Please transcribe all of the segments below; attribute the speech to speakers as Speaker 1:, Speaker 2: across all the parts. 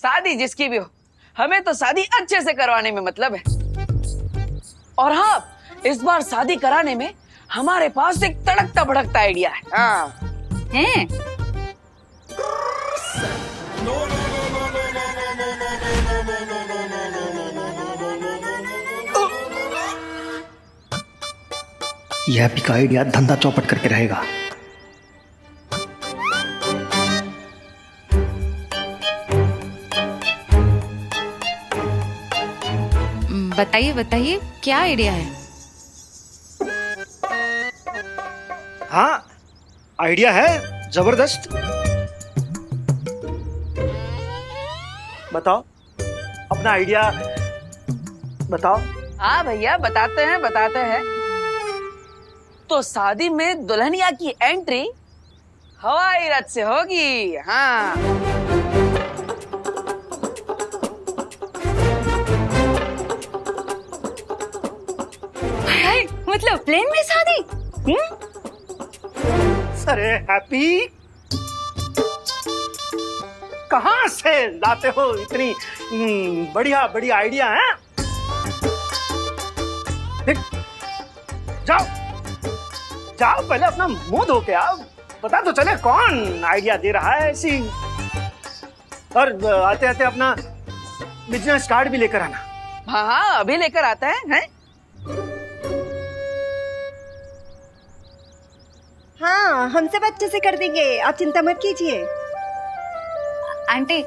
Speaker 1: शादी जिसकी भी हो, हमें तो शादी अच्छे से करवाने में मतलब है। और हाँ, इस बार शादी कराने में हमारे पास एक तड़कता भड़कता आइडिया है। हाँ
Speaker 2: हैं?
Speaker 3: यह भी का आइडिया धंधा चौपट करके रहेगा।
Speaker 2: बताइए बताइए, क्या आइडिया है?
Speaker 3: हाँ, आइडिया है जबरदस्त। बताओ, अपना आइडिया बताओ।
Speaker 1: हाँ भैया, बताते हैं। तो शादी में दुल्हनिया की एंट्री हवाई रथ से होगी। हाँ
Speaker 2: मतलब प्लेन में शादी?
Speaker 3: अरे हैप्पी, कहाँ से लाते हो इतनी बढ़िया बढ़िया आइडिया है? देख, जाओ जाओ, पहले अपना मुंह धो के आओ, पता तो चले कौन आइडिया दे रहा है ऐसी। और आते आते अपना बिजनेस कार्ड भी लेकर आना।
Speaker 1: हाँ, अभी लेकर आता है?
Speaker 4: हाँ, हम सब अच्छे से कर देंगे, आप चिंता मत कीजिए।
Speaker 2: आंटी,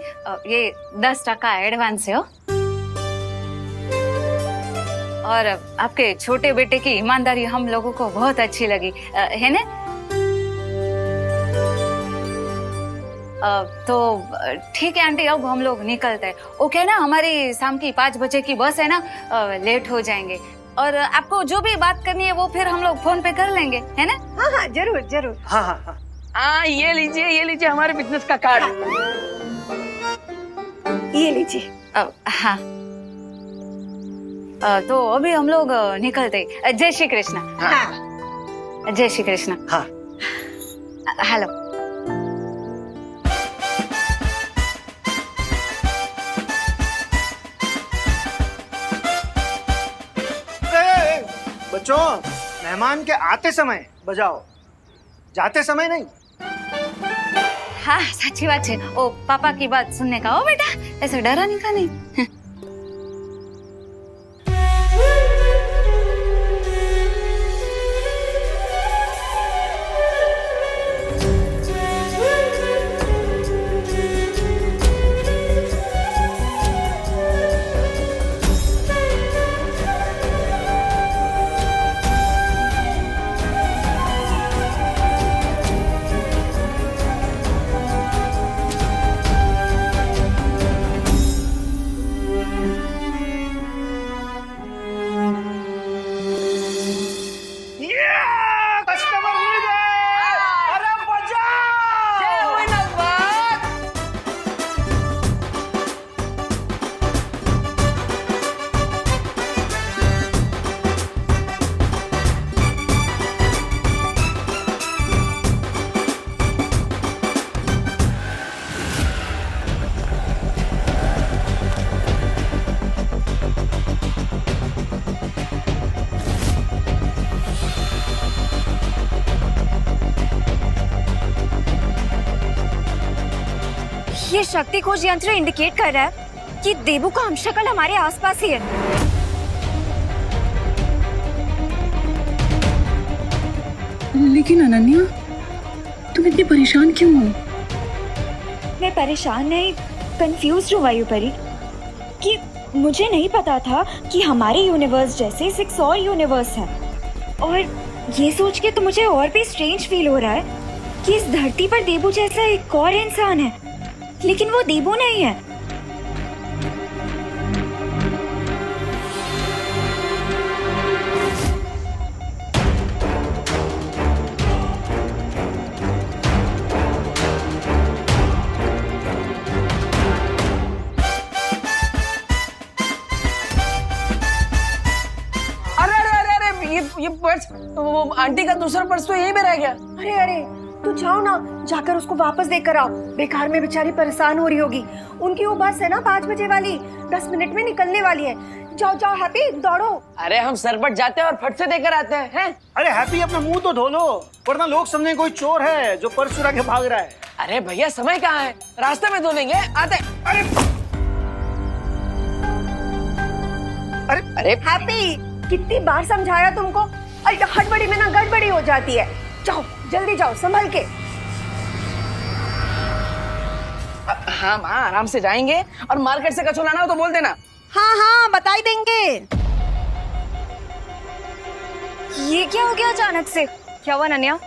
Speaker 2: ये 10% एडवांस है हो। और आपके छोटे बेटे की ईमानदारी हम लोगों को बहुत अच्छी लगी, है ना? तो ठीक है आंटी, अब हम लोग निकलते हैं। ओके ना, हमारी शाम की 5 बजे की बस है ना, लेट हो जाएंगे। और आपको जो भी बात करनी है वो फिर हम लोग फोन पे कर लेंगे, है ना?
Speaker 4: हाँ हाँ, जरूर जरूर।
Speaker 3: हाँ हाँ हाँ।
Speaker 1: हाँ, ये लीजिए हमारे बिजनेस का कार्ड।
Speaker 4: ये लीजिए।
Speaker 2: हाँ, तो अभी हम लोग निकलते। जय श्री कृष्ण।
Speaker 4: हाँ।
Speaker 2: जय श्री कृष्ण।
Speaker 3: हाँ।
Speaker 2: हेलो।
Speaker 3: बच्चों, मेहमान के आते समय बजाओ, जाते समय नहीं।
Speaker 2: हाँ, सच्ची बात है। ओ पापा की बात सुनने का। ओ बेटा, ऐसे डरा नहीं का नहीं।
Speaker 3: कस्टमर मिल गए। अरे बजाओ।
Speaker 4: ये शक्ति खोज यंत्र इंडिकेट कर रहा है कि देबू का हमशक्ल हमारे आसपास ही है।
Speaker 5: लेकिन अनन्या, तुम इतनी परेशान क्यों हो?
Speaker 4: मैं परेशान नहीं, कंफ्यूज हूँ वायुपरी, कि मुझे नहीं पता था कि हमारे यूनिवर्स जैसे 6 और यूनिवर्स हैं। और ये सोच के तो मुझे और भी स्ट्रेंज फील हो रहा है कि इस धरती पर देबू जैसा एक और इंसान है, लेकिन वो देबू नहीं है।
Speaker 1: ये पर्स, वो आंटी का दूसरा पर्स तो यहीं पे रह गया।
Speaker 4: अरे अरे,
Speaker 6: तू जाओ ना, जाकर उसको वापस देकर आओ। बेकार में बेचारी परेशान हो रही होगी। उनकी वो बस है ना 5 बजे वाली, 10 मिनट में निकलने वाली है। जाओ जाओ हैप्पी, दौड़ो।
Speaker 1: अरे हम सरपट जाते हैं और फट से देकर आते हैं।
Speaker 3: अरे हैप्पी अपना मुंह तो धो लो, वरना लोग समझे कोई चोर है जो पर्स चुरा के भाग रहा है।
Speaker 1: अरे भैया समय कहाँ है, रास्ते में धो लेंगे, आते।
Speaker 3: अरे अरे
Speaker 1: अरे
Speaker 6: हैप्पी, कितनी बार समझाया तुमको, हड़बड़ी में ना गड़बड़ी हो जाती है। जाओ जल्दी जाओ, संभल के।
Speaker 1: हाँ माँ, आराम से जाएंगे, और मार्केट से कचौड़ा लाना हो तो बोल देना।
Speaker 6: हाँ हाँ बता ही देंगे।
Speaker 4: ये क्या हो गया अचानक से? क्या हुआ नन्या?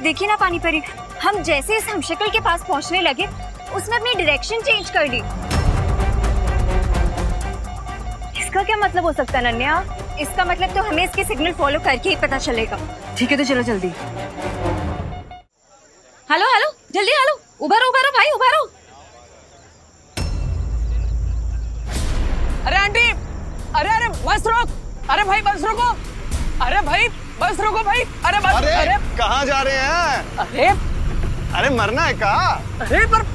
Speaker 4: देखिए ना पानी परी, हम जैसे इस हमशक्ल के पास पहुंचने लगे उसने अपनी डायरेक्शन चेंज कर ली। इसका क्या मतलब हो सकता है नन्या? इसका मतलब तो हमें इसके सिग्नल फॉलो करके ही पता चलेगा।
Speaker 6: ठीक है तो चलो जल्दी।
Speaker 2: हेलो हेलो, जल्दी हेलो, उभरो उभरो भाई, उभरो।
Speaker 1: अरे आंटी, अरे अरे बस रोक, अरे भाई बस रोको, अरे भाई बस रोको भाई, अरे बस।
Speaker 7: अरे कहाँ जा रहे हैं?
Speaker 1: अरे
Speaker 7: अरे मरना है का?
Speaker 1: अरे पर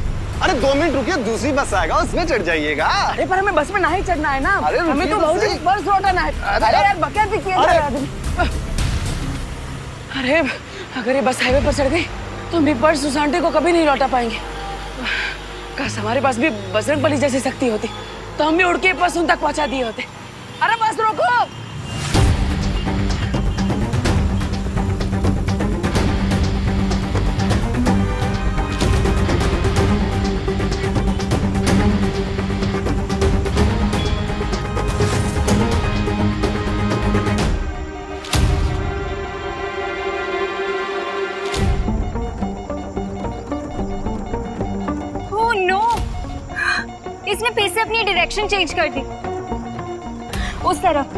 Speaker 7: अरे 2 मिनट रुकिए, दूसरी बस आएगा उसमें चढ़ जाइएगा।
Speaker 1: अरे पर हमें बस में ना ही चढ़ना है ना,
Speaker 7: अरे रुकिए
Speaker 1: हमें तो
Speaker 7: तो
Speaker 1: बहुत
Speaker 7: सही।
Speaker 1: ही बस लौटाना है। अरे यार बकैत भी किया जा रहा है। अरे अगर ये बस हाईवे पर चढ़ गई तो हम भी पर्स उस आंटी को कभी नहीं लौटा पाएंगे। काश हमारे पास भी बजरंगबली जैसी शक्ति होती तो हम भी उड़ के बस उन तक पहुंचा दिए होते। अरे बस रोको।
Speaker 4: ओह नो, इसने फिर से अपनी डायरेक्शन चेंज कर दी उस तरफ।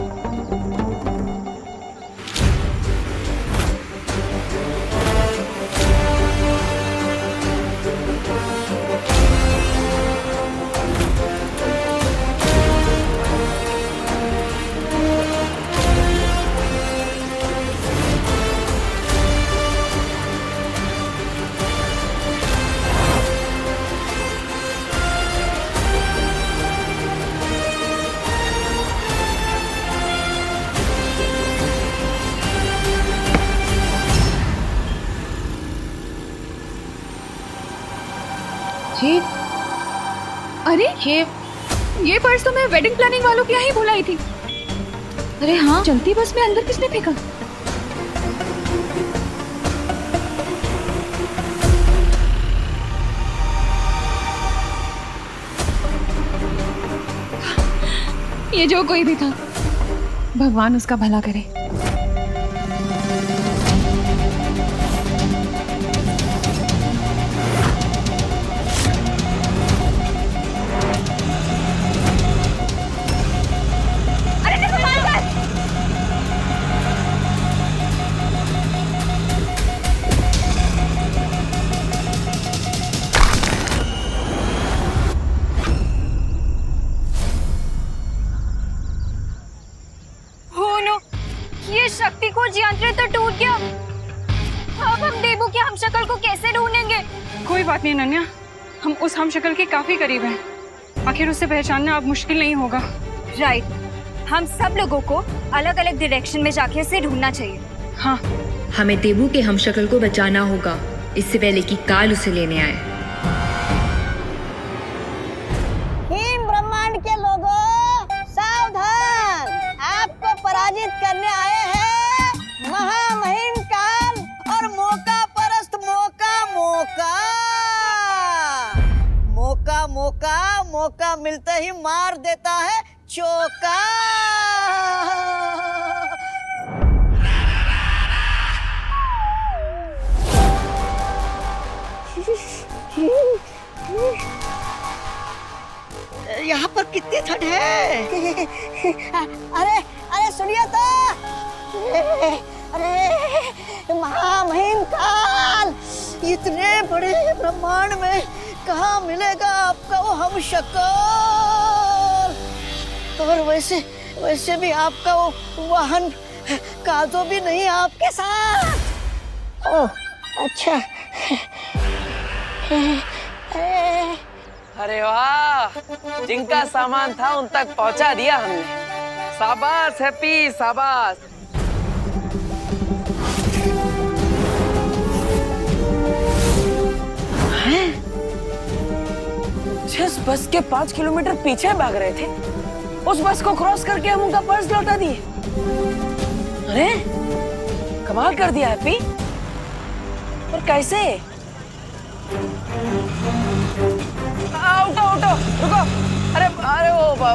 Speaker 5: अरे ये पर्स तो मैं वेडिंग प्लानिंग वालों के यहाँ ही भुलाई थी। अरे हाँ, चलती बस में अंदर किसने फेंका? ये जो कोई भी था, भगवान उसका भला करे।
Speaker 4: शक्ति को यंत्र तो टूट गया। अब हम देबू के हमशक्ल को कैसे ढूंढेंगे?
Speaker 5: कोई बात नहीं नन्या, हम उस हमशक्ल के काफी करीब हैं। आखिर उसे पहचानना अब मुश्किल नहीं होगा।
Speaker 4: राइट, हम सब लोगों को अलग अलग डायरेक्शन में जाके इसे ढूंढना चाहिए।
Speaker 5: हाँ,
Speaker 8: हमें देबू के हमशक्ल को बचाना होगा इससे पहले कि काल उसे लेने आए।
Speaker 9: हिम ब्रह्मांड के लोगों सावधान, आपको पराजित करने आए हैं महामहिम काल और मौका परस्त मौका मिलते ही मार देता है चौका। यहाँ पर कितनी ठंड है। अरे सुनिए तो, अरे महामहिम काल, इतने बड़े ब्रह्मांड में कहाँ मिलेगा आपका वो हमशक्ल? और वैसे भी आपका वो वाहन काजो भी नहीं आपके साथ। ओह अच्छा,
Speaker 1: अरे वाह, जिनका सामान था उन तक पहुंचा दिया हमने। शाबाश हैप्पी, शाबाश। हैं? जिस बस के 5 किलोमीटर पीछे भाग रहे थे, उस बस को क्रॉस करके हम उनका पर्स लौटा दिए। अरे कमाल कर दिया हैप्पी। और कैसे? उठो उठो, रुको। अरे अरे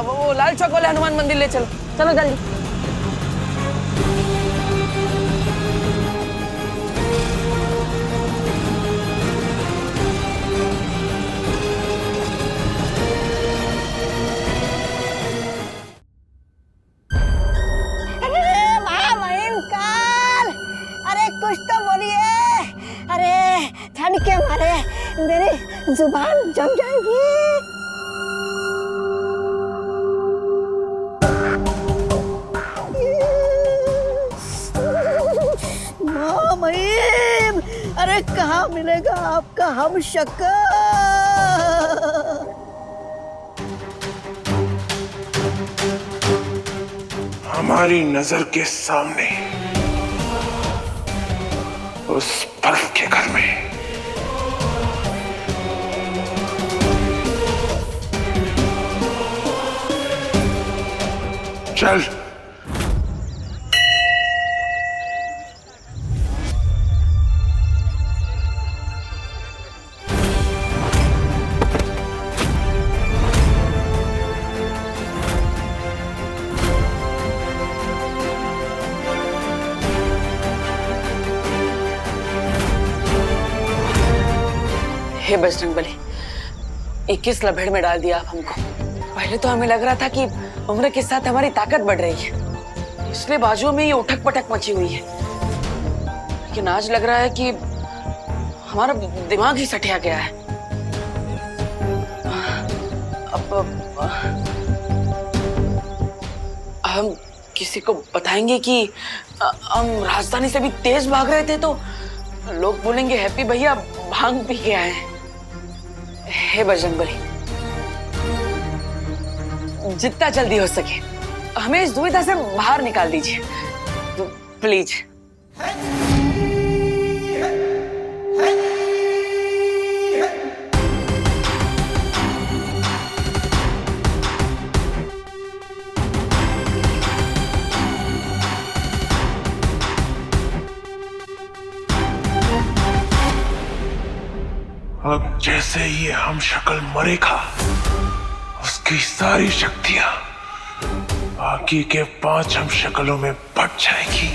Speaker 1: वो लाल चौक वाले हनुमान मंदिर ले चलो, चलो जल्दी।
Speaker 9: अरे महामहिमकाल, अरे कुछ तो बोलिए। अरे ठंड के मारे मेरी जुबान जम जाएगी। महामहिम, अरे कहाँ मिलेगा आपका हमशक्ल?
Speaker 10: हमारी नजर के सामने उस बर्फ के घर में चल।
Speaker 1: हे बजरंगबली, 21 लभेड़ में डाल दिया आप हमको। पहले तो हमें लग रहा था कि उम्र के साथ हमारी ताकत बढ़ रही है, इसलिए बाजुओं में ये उठक पटक मची हुई है। लेकिन आज लग रहा है कि हमारा दिमाग ही सटिया गया है। अब हम किसी को बताएंगे कि हम राजधानी से भी तेज भाग रहे थे तो लोग बोलेंगे हैप्पी भैया भांग पी के आए हैं। हे बजरंगबली, जितना जल्दी हो सके हमें इस दुविधा से बाहर निकाल दीजिए, तो प्लीज।
Speaker 10: अब जैसे ही हम शक्ल मरेगा, उसकी सारी शक्तियां बाकी के 5 हम शक्लों में बट जाएगी।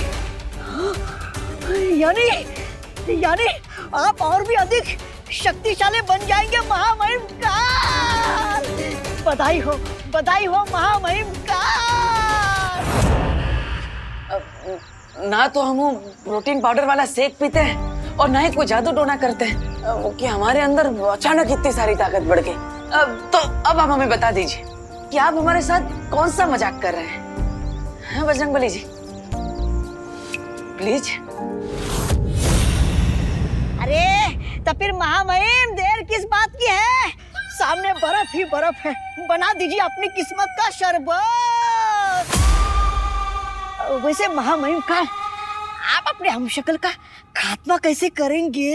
Speaker 9: यानी आप और भी अधिक शक्तिशाली बन जाएंगे महामहिमकाल। बधाई हो महामहिमकाल।
Speaker 1: ना तो हम प्रोटीन पाउडर वाला शेक पीते हैं और ना ही कोई जादू टोना करते हैं कि हमारे अंदर अचानक इतनी सारी ताकत बढ़ गई। तो अब आप हमें बता दीजिए कि आप हमारे साथ कौन सा मजाक कर रहे हैं, बजरंगबली जी? प्लीज।
Speaker 9: अरे तो फिर महामहिम देर किस बात की है? सामने बर्फ ही बर्फ है, बना दीजिए अपनी किस्मत का शरबत। वैसे महामहिम का आप अपने हमशक्ल का खात्मा कैसे करेंगे?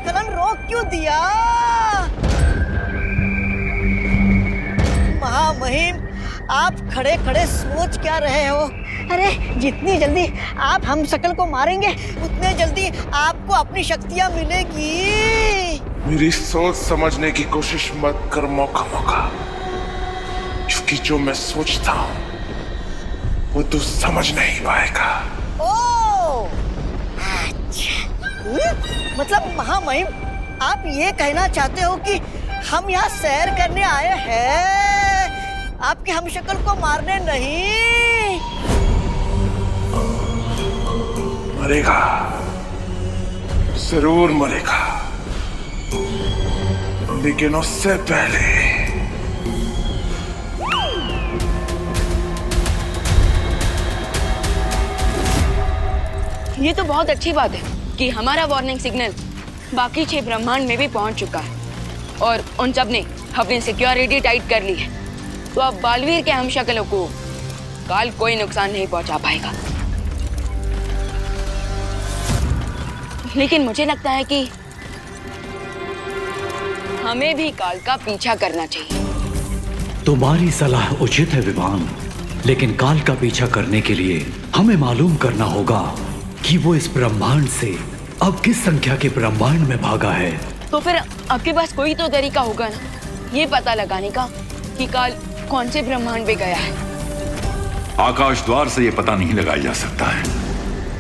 Speaker 9: स्खलन रोक क्यों दिया? महामहिम, आप खड़े खड़े सोच क्या रहे हो? अरे जितनी जल्दी आप हम शकल को मारेंगे उतने जल्दी आपको अपनी शक्तियां मिलेगी।
Speaker 10: मेरी सोच समझने की कोशिश मत कर मौका, क्योंकि जो मैं सोचता हूँ वो तू समझ नहीं पाएगा।
Speaker 9: ओ, अच्छा। मतलब महामहिम, आप ये कहना चाहते हो कि हम यहाँ सैर करने आए हैं, आपके हमशक्ल को मारने नहीं?
Speaker 10: मरेगा, जरूर मरेगा, लेकिन उससे पहले
Speaker 1: ये तो बहुत अच्छी बात है कि हमारा वार्निंग सिग्नल बाकी 6 ब्रह्मांड में भी पहुंच चुका है और उन सब ने अपनी सिक्योरिटी टाइट कर ली है। तो अब बालवीर के हमशक्लों को काल कोई नुकसान नहीं पहुंचा पाएगा। लेकिन मुझे लगता है कि हमें भी काल का पीछा करना चाहिए।
Speaker 11: तुम्हारी सलाह उचित है विवान, लेकिन काल का पीछा करने के लिए हमें मालूम करना होगा कि वो इस ब्रह्मांड से अब किस संख्या के ब्रह्मांड में भागा है।
Speaker 1: तो फिर आपके पास कोई तो तरीका होगा ना ये पता लगाने का कि काल कौन से ब्रह्मांड में गया है।
Speaker 12: आकाश द्वार से ये पता नहीं लगाया जा सकता है,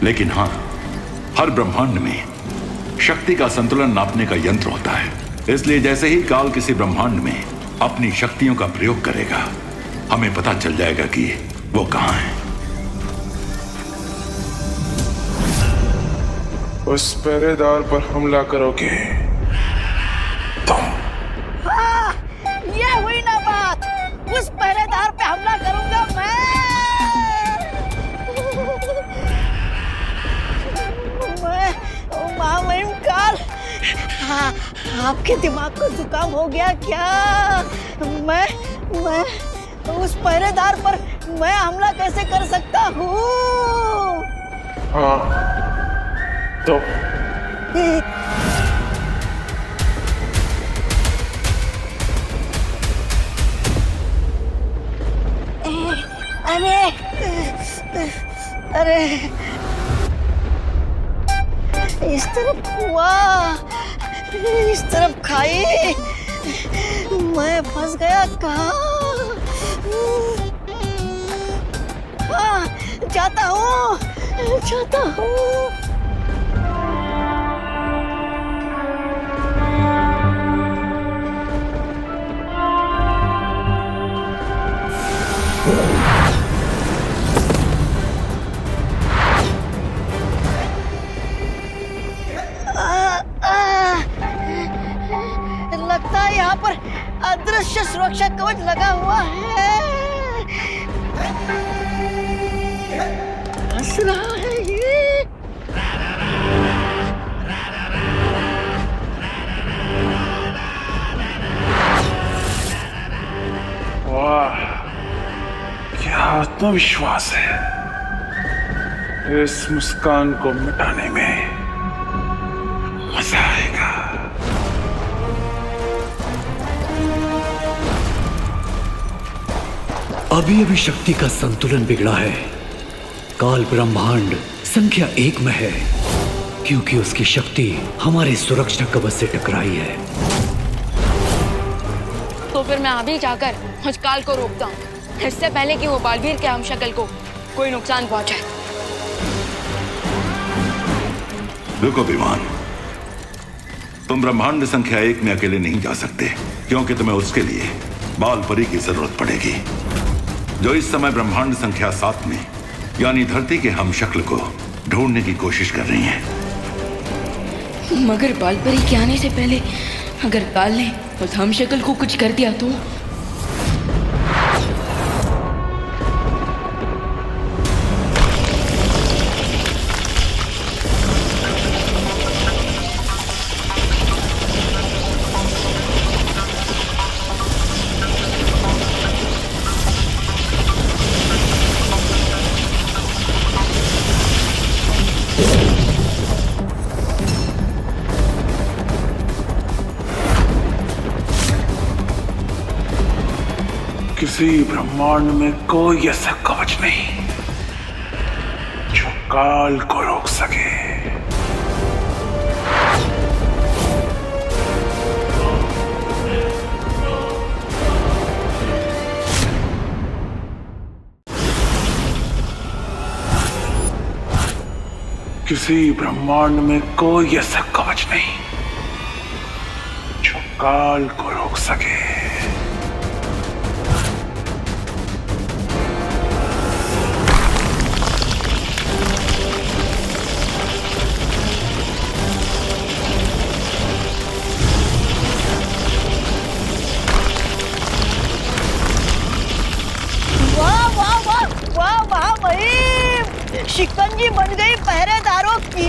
Speaker 12: लेकिन हाँ, हर ब्रह्मांड में शक्ति का संतुलन नापने का यंत्र होता है। इसलिए जैसे ही काल किसी ब्रह्मांड में अपनी शक्तियों का प्रयोग करेगा, हमें पता चल जाएगा कि वो कहाँ है।
Speaker 10: उस पहरेदार पर हमला करोगे तुम?
Speaker 9: हाँ, ये हुई ना बात। उस पहरेदार पे हमला करूंगा मैं महामहिम काल। हाँ, आपके दिमाग को जुकाम हो गया क्या? मैं उस पहरेदार पर मैं हमला कैसे कर सकता हूँ?
Speaker 10: हाँ तो
Speaker 9: अरे इस तरफ हुआ, इस तरफ खाई, मैं फंस गया कहाँ? हाँ, जाता हूँ। लगता है यहाँ पर अदृश्य सुरक्षा कवच लगा हुआ है। हंस रहा है ये।
Speaker 10: वाह, क्या आत्मविश्वास है। इस मुस्कान को मिटाने में मजा आएगा।
Speaker 11: अभी अभी शक्ति का संतुलन बिगड़ा है। काल ब्रह्मांड संख्या 1 में है, क्योंकि उसकी शक्ति हमारे सुरक्षा कवच से टकराई है।
Speaker 1: तो फिर मैं अभी जाकर उस काल को रोकता हूँ, इससे पहले कि वो बालवीर के हमशक्ल को कोई नुकसान पहुंचाए।
Speaker 12: रुको विमान, तुम ब्रह्मांड संख्या 1 में अकेले नहीं जा सकते, क्योंकि तुम्हें उसके लिए बालपरी की जरूरत पड़ेगी, जो इस समय ब्रह्मांड संख्या 7 में यानी धरती के हमशक्ल को ढूंढने की कोशिश कर रही हैं।
Speaker 1: मगर बालपरी के आने से पहले अगर काल ने उस हमशक्ल को कुछ कर दिया तो?
Speaker 10: किसी ब्रह्मांड में कोई ऐसा कवच नहीं जो काल को रोक सके। किसी ब्रह्मांड में कोई ऐसा कवच नहीं जो काल को रोक सके।
Speaker 9: वाह वाह वाह वाह वाह भाई, शिकंजी बन गई पहरेदारों की।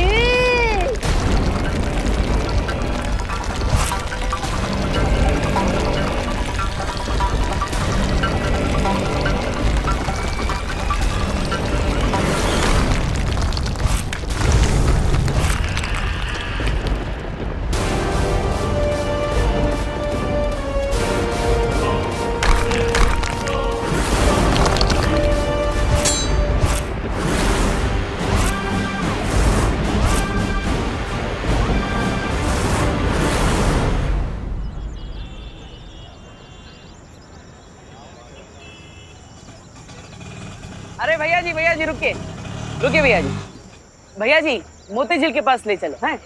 Speaker 1: अरे भैया जी रुकिए रुकिए भैया जी मोती झील के पास ले चलो हैं।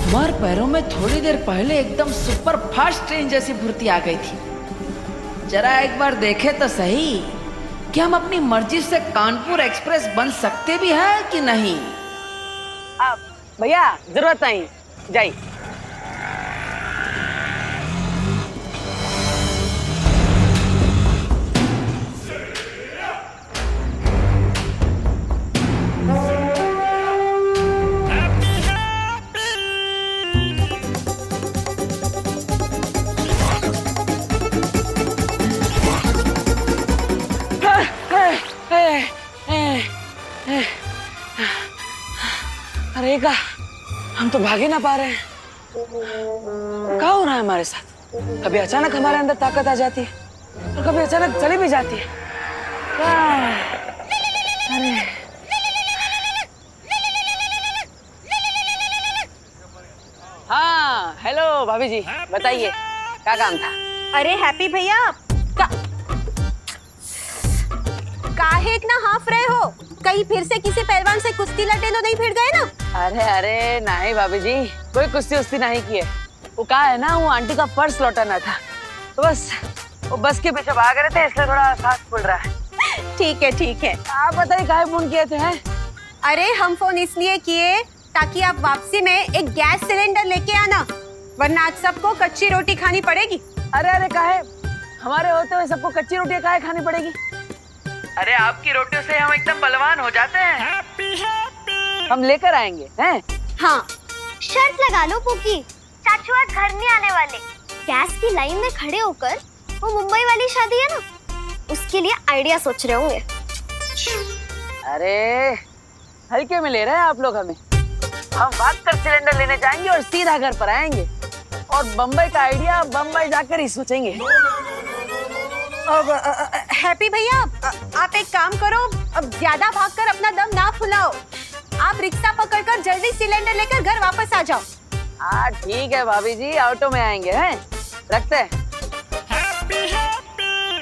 Speaker 13: तुम्हारे पैरों में थोड़ी देर पहले एकदम सुपर फास्ट ट्रेन जैसी फुर्ती आ गई थी। जरा एक बार देखे तो सही कि हम अपनी मर्जी से कानपुर एक्सप्रेस बन सकते भी हैं कि नहीं।
Speaker 1: भैया जरूरत नहीं, जाइए। अरे का हम तो भाग ही ना पा रहे हैं। क्या हो रहा है हमारे साथ? कभी अचानक हमारे अंदर ताकत आ जाती है और कभी अचानक चली भी जाती है। अरे हाँ, हेलो भाभी जी, बताइए क्या काम था?
Speaker 6: अरे हैप्पी भैया, काहे इतना हाफ रहे हो? कहीं फिर से किसी पहलवान से कुश्ती लड़ने तो नहीं भिड़ गए ना?
Speaker 1: अरे नहीं भाभी जी, कोई कुश्ती उस्ती नहीं की है। वो कहा है ना, वो आंटी का पर्स लौटाना था, तो बस वो बस के पीछे भाग रहे थे, इसलिए थोड़ा सांस फूल रहा है।
Speaker 6: ठीक है।
Speaker 1: आप बताइए काहे फोन किए थे? हैं?
Speaker 6: अरे हम फोन इसलिए किए ताकि आप वापसी में एक गैस सिलेंडर लेके आना, वरना आज सबको कच्ची रोटी खानी पड़ेगी।
Speaker 1: अरे काहे? हमारे होते हुए सबको कच्ची रोटी काहे खानी पड़ेगी? अरे आपकी रोटियों से हम एकदम बलवान हो जाते हैं। हम लेकर आएंगे हैं?
Speaker 14: हाँ, शर्त लगा लो पुकी, चाचू आज घर नहीं आने वाले। गैस की लाइन में खड़े होकर वो मुंबई वाली शादी है ना, उसके लिए आइडिया सोच रहे होंगे।
Speaker 1: अरे हल्के में ले रहे हैं आप लोग हमें। हम भागकर सिलेंडर लेने जाएंगे और सीधा घर पर आएंगे और बम्बई का आइडिया बम्बई जाकर ही सोचेंगे।
Speaker 6: हैप्पी भैया, आप एक काम करो, अब ज्यादा भागकर अपना दम ना फुलाओ। आप रिक्शा पकड़कर जल्दी सिलेंडर लेकर घर वापस आ जाओ।
Speaker 1: हाँ ठीक है भाभी जी, ऑटो में आएंगे हैं, रखते हैं।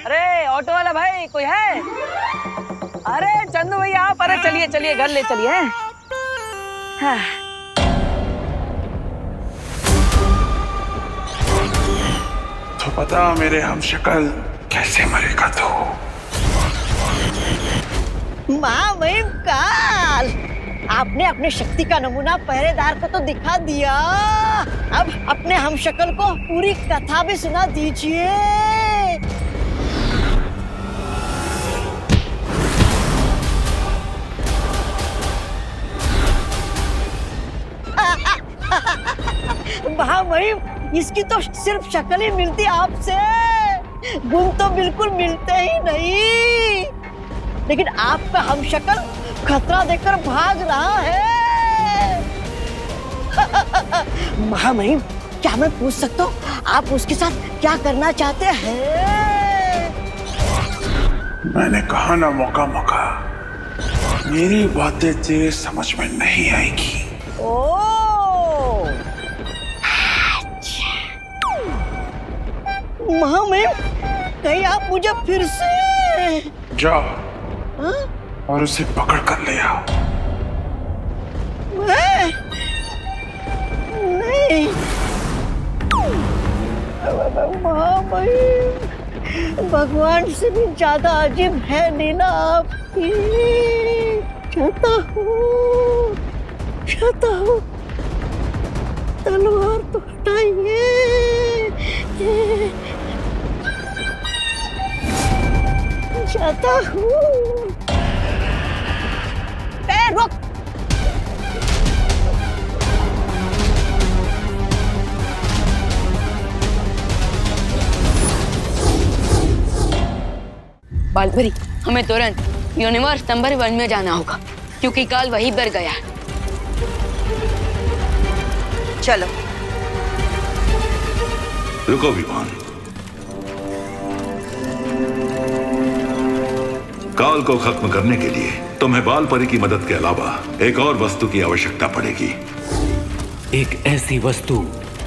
Speaker 1: अरे ऑटो वाला भाई कोई है? अरे चंदू भैया आप, अरे चलिए घर ले चलिए। हाँ।
Speaker 10: तो पता मेरे हमशक्ल कैसे मरेगा तू?
Speaker 9: माँ वही काल, आपने अपने शक्ति का नमूना पहरेदार को तो दिखा दिया, अब अपने हमशक्ल को पूरी कथा भी सुना दीजिए। वही इसकी तो सिर्फ शक्ल ही मिलती आपसे, गुण तो बिल्कुल मिलते ही नहीं। लेकिन आपका हमशक्ल खतरा देखकर भाग रहा है। महामहिम, क्या मैं पूछ सकता हूँ आप उसके साथ क्या करना चाहते हैं?
Speaker 10: मैंने कहा ना मौका मौका, मेरी बातें तेरे समझ में नहीं आएगी।
Speaker 9: ओ महामहिम, कहीं आप मुझे फिर से
Speaker 10: जाओ
Speaker 9: हाँ?
Speaker 10: और उसे पकड़ कर ले आओ।
Speaker 9: नहीं महामहिम, भगवान से भी ज्यादा अजीब है नीना आपकी। चाहता हूँ तलवार तो हटाइए। चाहता हूँ। रुक।
Speaker 1: बालपरी, हमें तुरंत यूनिवर्स नंबर 1 में जाना होगा क्योंकि काल वहीं पर गया है।
Speaker 9: चलो।
Speaker 12: रुको विमान, काल को खत्म करने के लिए तुम्हें बाल परी की मदद के अलावा एक और वस्तु की आवश्यकता पड़ेगी।
Speaker 11: एक ऐसी वस्तु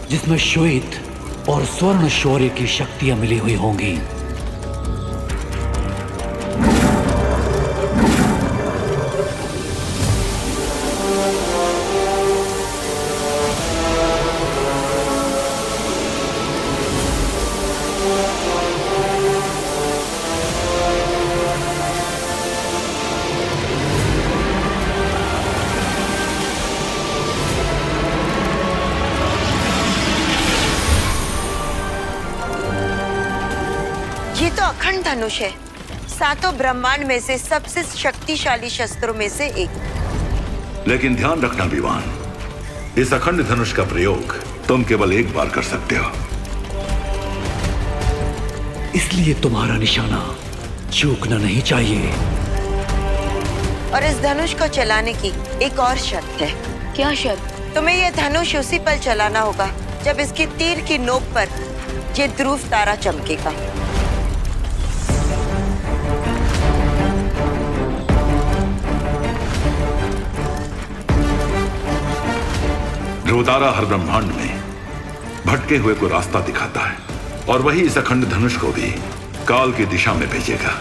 Speaker 11: जिसमें श्वेत और स्वर्ण शौर्य की शक्तियां मिली हुई होंगी।
Speaker 15: ये तो अखंड धनुष है, सातों ब्रह्मांड में से सबसे शक्तिशाली शस्त्रों में से एक।
Speaker 12: लेकिन ध्यान रखना विमान, इस अखंड धनुष का प्रयोग तुम केवल एक बार कर सकते हो।
Speaker 11: इसलिए तुम्हारा निशाना चूकना नहीं चाहिए।
Speaker 15: और इस धनुष को चलाने की एक और शर्त है।
Speaker 1: क्या शर्त?
Speaker 15: तुम्हें यह धनुष उसी पल चलाना होगा जब इसकी तीर की नोक पर ये ध्रुव तारा चमकेगा।
Speaker 12: ध्रुवतारा हर ब्रह्मांड में भटके हुए को रास्ता दिखाता है और वही इस अखंड धनुष को भी काल की दिशा में भेजेगा।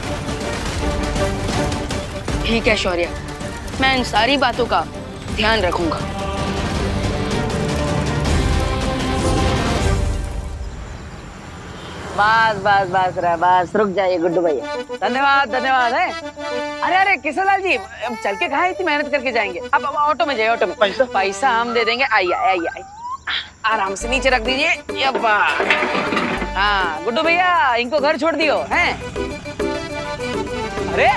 Speaker 1: ठीक है शौर्य, मैं इन सारी बातों का ध्यान रखूंगा।
Speaker 9: बस रुक जाइए गुड्डू भैया।
Speaker 1: धन्यवाद है। अरे किशनलाल जी, अब चल के कहाँ इतनी मेहनत करके जाएंगे? अब ऑटो में जाइए, ऑटो में। पैसा हम दे देंगे। आइए आराम से नीचे रख दीजिए। हाँ गुड्डू भैया, इनको घर छोड़ दियो हैं? अरे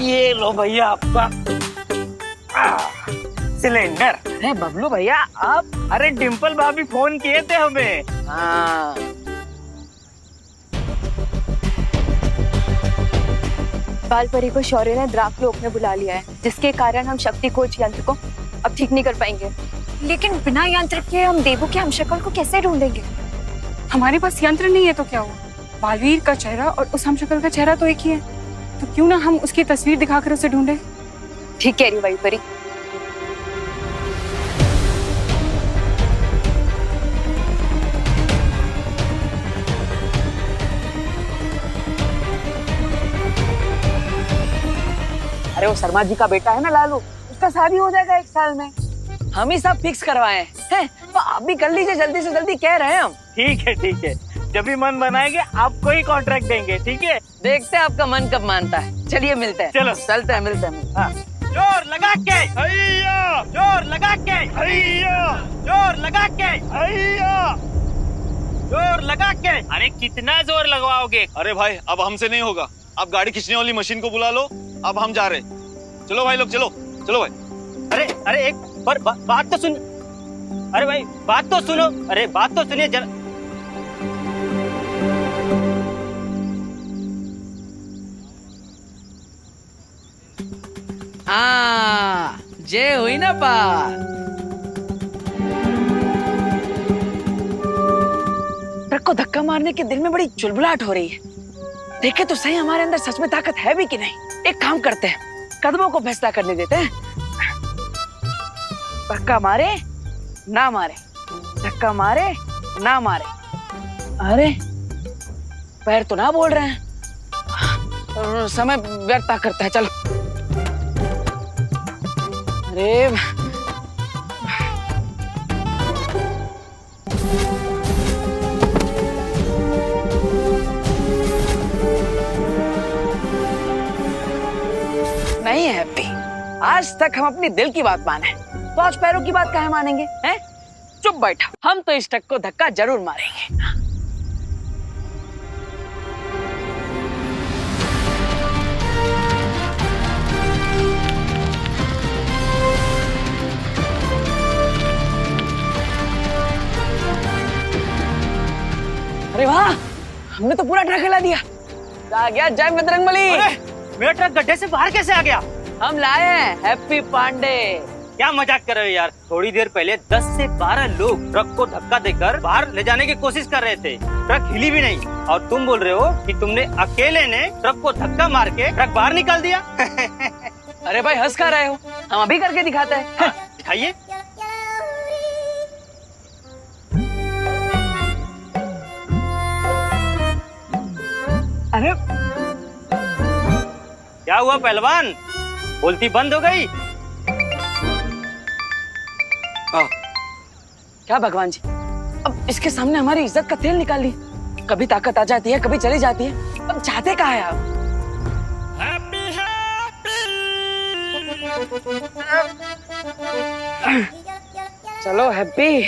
Speaker 3: ये लो भैया आपका सिलेंडर।
Speaker 1: अरे बबलू भैया आप?
Speaker 3: अरे डिम्पल भाभी फोन किए थे हमें।
Speaker 1: हाँ
Speaker 5: बालपरी को शौर्य ने द्राकलोक में बुला लिया है, जिसके कारण हम शक्ति कोच यंत्र को अब ठीक नहीं कर पाएंगे।
Speaker 4: लेकिन बिना यंत्र के हम देवू के हमशक्ल को कैसे ढूंढेंगे?
Speaker 5: हमारे पास यंत्र नहीं है तो क्या हुआ? बालवीर का चेहरा और उस हमशक्ल का चेहरा तो एक ही है, तो क्यों ना हम उसकी तस्वीर दिखाकर उसे ढूंढे। ठीक कह रही वायुपरी।
Speaker 1: अरे वो शर्मा जी का बेटा है ना लालू, उसका शादी हो जाएगा 1 साल में। हम ही सब फिक्स करवाए हैं, तो आप भी कर लीजिए जल्दी से जल्दी, कह रहे हैं हम।
Speaker 3: ठीक है, जब भी मन बनाएंगे आपको ही कॉन्ट्रैक्ट देंगे। ठीक है,
Speaker 1: देखते हैं आपका मन कब मानता है। चलिए मिलते हैं।
Speaker 3: चलो
Speaker 1: चलते हैं, मिलते हैं। हाँ।
Speaker 3: जोर लगा के हैया, जोर लगा के हैया, जोर लगा के हैया, जोर लगा के। अरे कितना जोर लगवाओगे?
Speaker 7: अरे भाई अब हमसे नहीं होगा, आप गाड़ी खींचने वाली मशीन को बुला लो, अब हम जा रहे। चलो भाई लोग, चलो भाई।
Speaker 3: अरे एक बात तो सुन। अरे भाई बात तो सुनो। अरे बात तो सुनिए जरा।
Speaker 13: हाँ, जे हुई ना बात।
Speaker 1: ट्रक को धक्का मारने के दिल में बड़ी चुलबुलाहट हो रही है। देखे तो सही हमारे अंदर सच में ताकत है भी कि नहीं। एक काम करते हैं, कदमों को फैसला करने देते हैं। धक्का मारे ना मारे, धक्का मारे ना मारे। अरे पैर तो ना बोल रहे हैं। समय व्यर्थ करता है, चलो। अरे नहीं है हैप्पी, आज तक हम अपनी दिल की बात माने, तो आज पैरों की बात काहे मानेंगे? हैं? चुप बैठा, हम तो इस ट्रक को धक्का जरूर मारेंगे। अरे वाह, हमने तो पूरा ट्रक हिला दिया। आ गया जय बजरंगबली।
Speaker 3: मेरा ट्रक गड्ढे से बाहर कैसे आ गया?
Speaker 1: हम लाए हैं हैप्पी पांडे।
Speaker 3: क्या मजाक कर रहे हो यार? थोड़ी देर पहले 10 से 12 लोग ट्रक को धक्का देकर बाहर ले जाने की कोशिश कर रहे थे। ट्रक हिली भी नहीं, और तुम बोल रहे हो कि तुमने अकेले ने ट्रक को धक्का मार के ट्रक बाहर निकाल दिया।
Speaker 1: अरे भाई हंस कर रहे हो, हम अभी करके दिखाते हैं।
Speaker 3: दिखाइए।
Speaker 1: अरे
Speaker 3: क्या हुआ पहलवान, बोलती बंद हो गई?
Speaker 1: क्या भगवान जी, अब इसके सामने हमारी इज्जत का तेल निकाल ली। कभी ताकत आ जाती है, कभी चली जाती है। अब चाहते कहाँ है आप? चलो हैप्पी।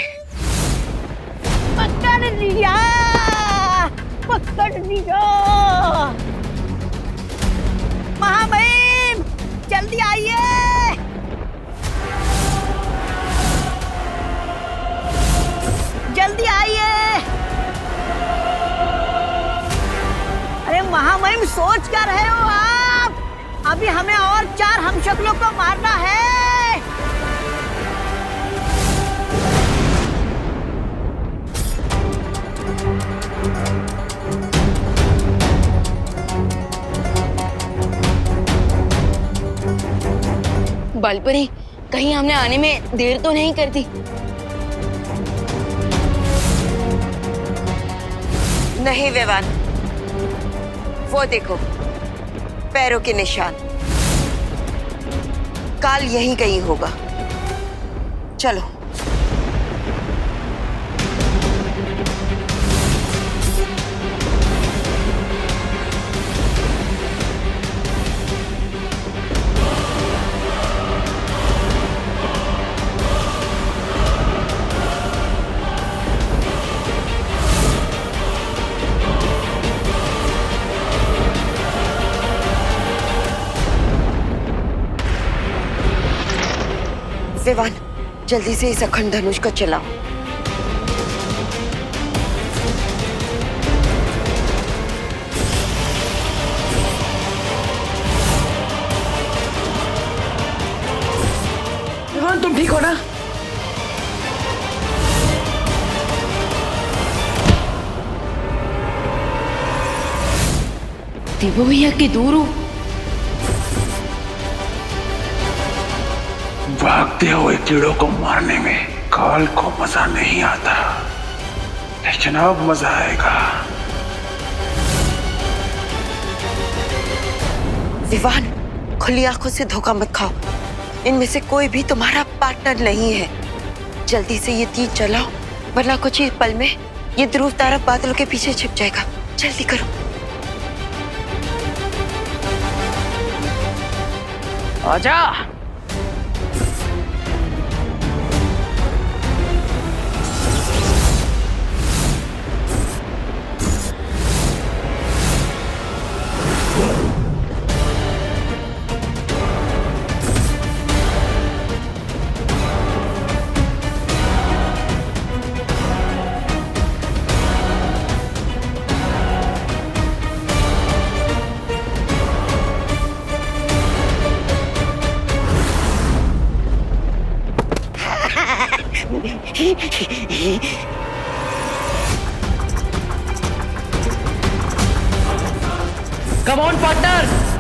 Speaker 9: पकड़ लिया, पकड़ लिया। महामहिम जल्दी आइए। जल्दी आइए। अरे महामहिम सोच क्या रहे हो आप? अभी हमें और 4 हमशक्लों को मारना है।
Speaker 15: बालपरी, कहीं हमने आने में देर तो नहीं कर दी? नहीं विवान, वो देखो पैरों के निशान। काल यहीं कहीं होगा। चलो। विवान, जल्दी से इस अखंड धनुष को चलाओ।
Speaker 1: विवान तुम ठीक हो ना?
Speaker 15: देवो भैया की दूर हो।
Speaker 10: भागते हुए कीड़ों को मारने में काल को मजा नहीं आता, लेकिन अब मजा आएगा।
Speaker 15: विवान, खुली आंखों से धोखा मत खाओ। इनमें से कोई भी तुम्हारा पार्टनर नहीं है। जल्दी से ये तीर चलाओ, वरना कुछ ही पल में ये ध्रुव तारा बादलों के पीछे छिप जाएगा। जल्दी करो।
Speaker 1: आजा। Come on partner.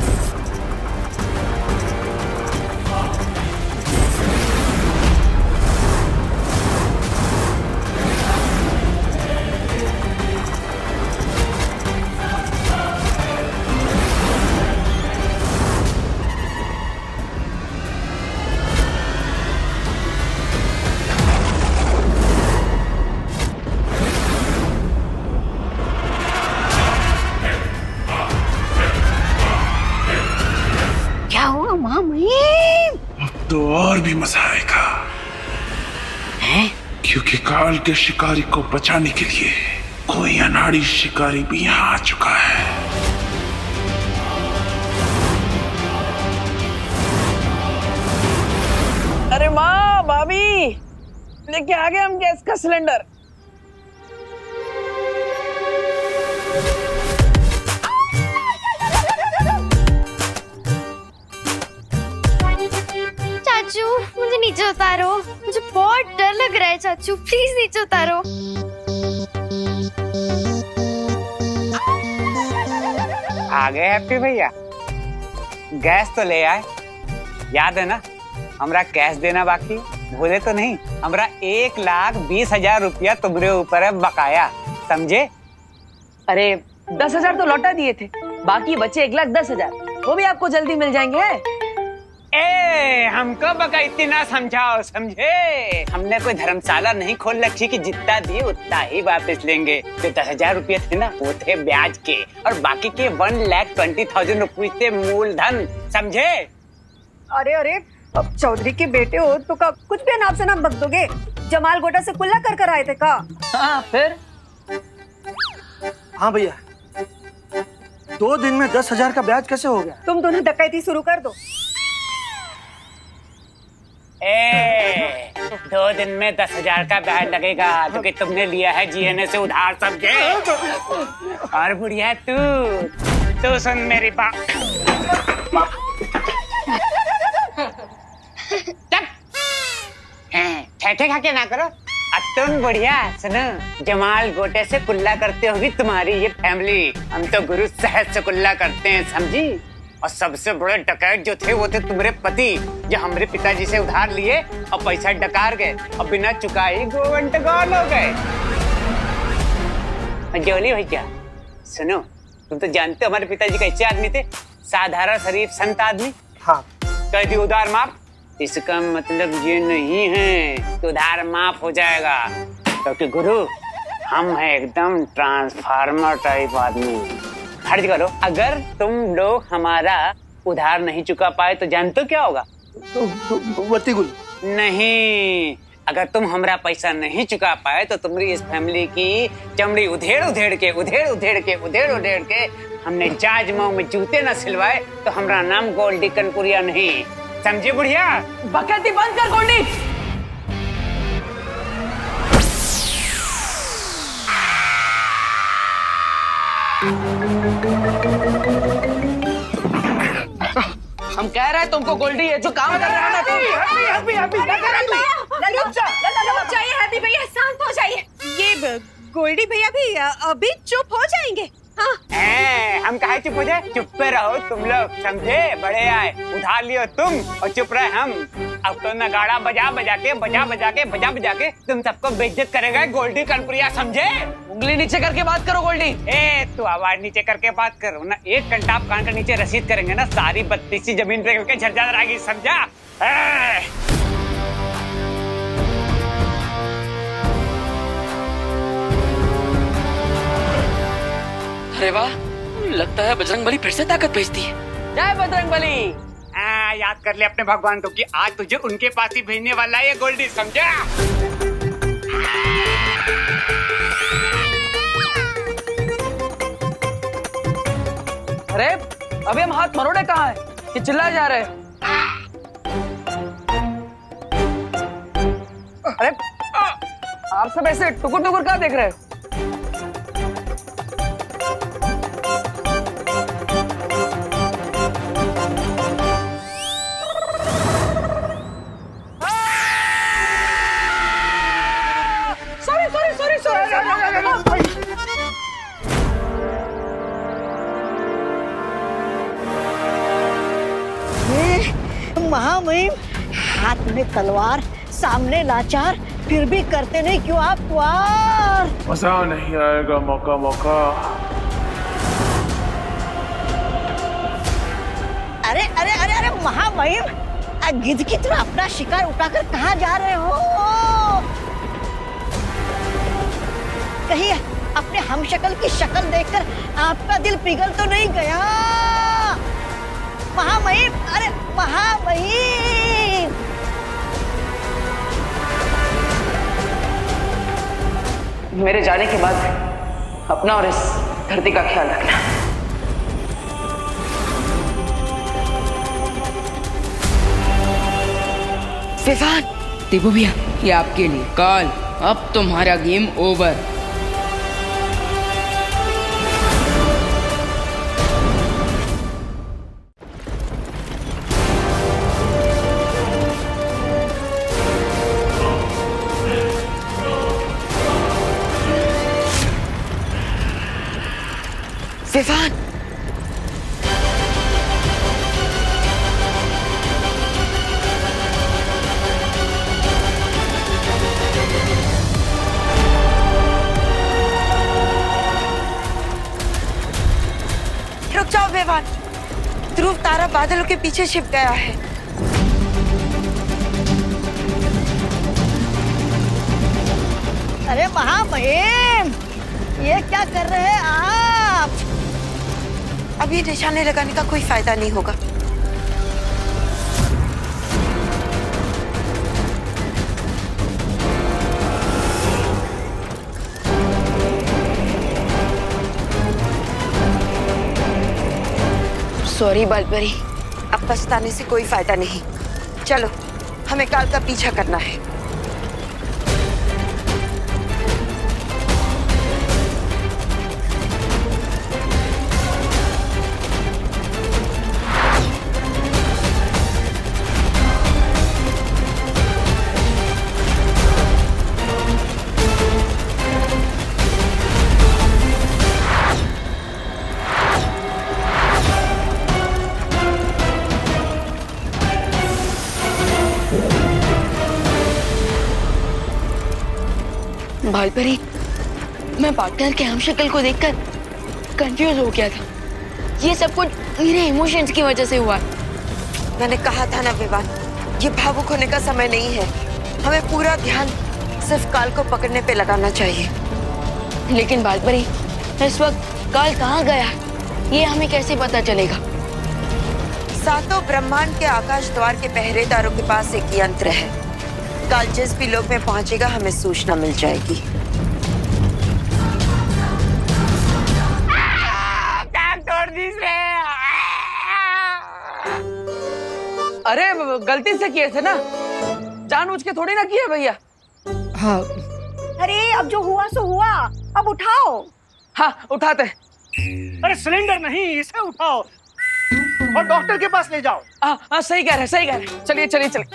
Speaker 9: क्या हुआ महामहिम?
Speaker 10: अब तो और भी मजा आएगा। क्योंकि काल के शिकारी को बचाने के लिए कोई अनाड़ी शिकारी भी यहाँ आ चुका है।
Speaker 1: अरे माँ, भाभी, लेके आ गए हम गैस का सिलेंडर।
Speaker 14: चाचू मुझे नीचे उतारो, मुझे बहुत डर लग रहा है चाचू, प्लीज नीचे उतारो।
Speaker 16: आ गए हैप्पी भैया, गैस तो ले आए। याद है ना, हमरा कैश देना बाकी, भूले तो नहीं? हमरा 1,20,000 रुपया तुम्हारे ऊपर है बकाया, समझे?
Speaker 1: अरे 10,000 तो लौटा दिए थे, बाकी बचे 1,10,000, वो भी आपको जल्दी मिल जाएंगे।
Speaker 16: ए, हमको बका इतना समझाओ, समझे? हमने कोई धर्मशाला नहीं खोल रखी कि जितना दिए उतना ही वापस लेंगे। जो 10,000 रुपये थे ना, वो थे ब्याज के, और बाकी के 1,20,000 रुपये थे मूलधन, समझे?
Speaker 6: अरे अरे, अब चौधरी के बेटे हो तो का कुछ भी नाम से नाम बक दोगे? जमाल गोटा से कुल्ला कर आए थे का?
Speaker 1: हाँ, फिर?
Speaker 3: हाँ भैया, 2 दिन में 10,000 का ब्याज कैसे हो गया?
Speaker 6: तुम दोनों डकैती शुरू कर दो।
Speaker 16: 2 दिन में 10,000 का ब्याज लगेगा, क्योंकि तुमने लिया है जीएनए से उधार, समझे? और बुढ़िया तू सुन मेरी बात। ठेठे खा के ना करो। अब तुम बढ़िया सुनो, जमाल गोटे से कुल्ला करते होगी तुम्हारी ये फैमिली, हम तो गुरु साहब से कुल्ला करते हैं, समझी? और सबसे बड़े डकैत जो थे वो थे तुम्हारे पति, जो हमारे पिताजी से उधार लिए और पैसा डकार गए और बिना चुकाई गोवंट गौल हो गए। जोली भैया सुनो, तुम तो जानते हो हमारे पिताजी कैसे आदमी थे, साधारण शरीफ संत आदमी।
Speaker 3: हाँ,
Speaker 16: कह दी उधार माफ, इसका मतलब ये नहीं है कि उधार माफ हो जाएगा, क्योंकि गुरु हम हैं एकदम ट्रांसफार्मर टाइप आदमी। फर्ज करो अगर तुम लोग हमारा उधार नहीं चुका पाए तो जानते हो क्या होगा? नहीं, अगर तुम हमारा पैसा नहीं चुका पाए तो तुम्हारी इस फैमिली की चमड़ी उधेड़ उधेड़ के हमने जाज मऊ में जूते न सिलवाए तो हमारा नाम गोल्डी कनपुरिया नहीं, समझे बुढ़िया?
Speaker 1: बकैती बंद कर गोल्डी। हम कह रहे हैं तुमको गोल्डी है जो काम कर रहा है ना तुम।
Speaker 6: हैप्पी भैया शांत हो जाइए। ये गोल्डी भैया भी अभी चुप हो जाएंगे। हाँ।
Speaker 16: हम कहे चुप हो जाए? चुप पे रहो तुम लोग, समझे? बड़े आए, उधार लियो तुम और चुप रहे हम। अब तो नगाड़ा बजा बजा के तुम सबको बेइज्जत करेगा गोल्डी कनपुरिया, समझे?
Speaker 1: उंगली नीचे करके बात करो गोल्डी।
Speaker 16: तू आवाज नीचे करके बात करो ना, 1 घंटा आप कान के नीचे रसीद करेंगे ना, सारी 32 जमीन पे करके झरझर आएगी, समझा?
Speaker 1: अरे वाह, लगता है बजरंगबली फिर से ताकत भेजती है। जय बजरंगबली।
Speaker 16: याद कर ले अपने भगवान को कि आज तुझे उनके पास ही भेजने वाला है ये गोल्डी, समझा?
Speaker 1: अरे अभी हम हाथ मरोड़े कहाँ है कि चिल्लाए जा रहे हैं? अरे आप सब ऐसे टुकुर टुकुर क्या देख रहे हो?
Speaker 9: महामहिम, हाथ में तलवार, सामने लाचार, फिर भी करते नहीं क्यों आप वार?
Speaker 10: मजा नहीं आएगा मौका मौका।
Speaker 9: अरे अरे अरे अरे महामहिम, गिद्ध की तरह अपना शिकार उठाकर कहाँ जा रहे हो? कहीं अपने हमशक्ल की शक्ल देखकर आपका दिल पिघल तो नहीं गया? महामहिम, अरे महामहिम!
Speaker 1: मेरे जाने के बाद अपना और इस धरती का ख्याल रखना।
Speaker 15: विवान,
Speaker 13: देवो भैया, ये आपके लिए। काल, अब तुम्हारा गेम ओवर।
Speaker 15: विवान, रुक जाओ विवान, ध्रुव तारा बादलों के पीछे छिप गया है।
Speaker 9: अरे महामहिम, ये क्या कर रहे हैं आप?
Speaker 15: अब ये निशाने लगाने का कोई फायदा नहीं होगा। सॉरी बालपरी, अब पछताने से कोई फायदा नहीं। चलो, हमें काल का पीछा करना है। बालपरी, मैं पार्टनर के हमशक्ल को देखकर कंफ्यूज हो गया था। ये सब कुछ मेरे इमोशंस की वजह से हुआ। मैंने कहा था ना विवान, ये भावुक होने का समय नहीं है। हमें पूरा ध्यान सिर्फ काल को पकड़ने पे लगाना चाहिए। लेकिन बालपरी, इस वक्त काल कहाँ गया, ये हमें कैसे पता चलेगा? सातों ब्रह्मांड के आकाश द्वार के पहरेदारों के पास एक यंत्र है। काल जिस भी लोक में पहुंचेगा, हमें सूचना मिल जाएगी।
Speaker 1: अरे गलती से किए थे ना, जानबूझ के थोड़ी ना किए भैया।
Speaker 6: हाँ। अरे अब जो हुआ सो हुआ, अब उठाओ।
Speaker 1: हाँ, उठाते।
Speaker 3: अरे सिलेंडर नहीं, इसे उठाओ और डॉक्टर के पास ले जाओ।
Speaker 1: हाँ, सही कह रहे, सही कह रहे। चलिए चलिए चलिए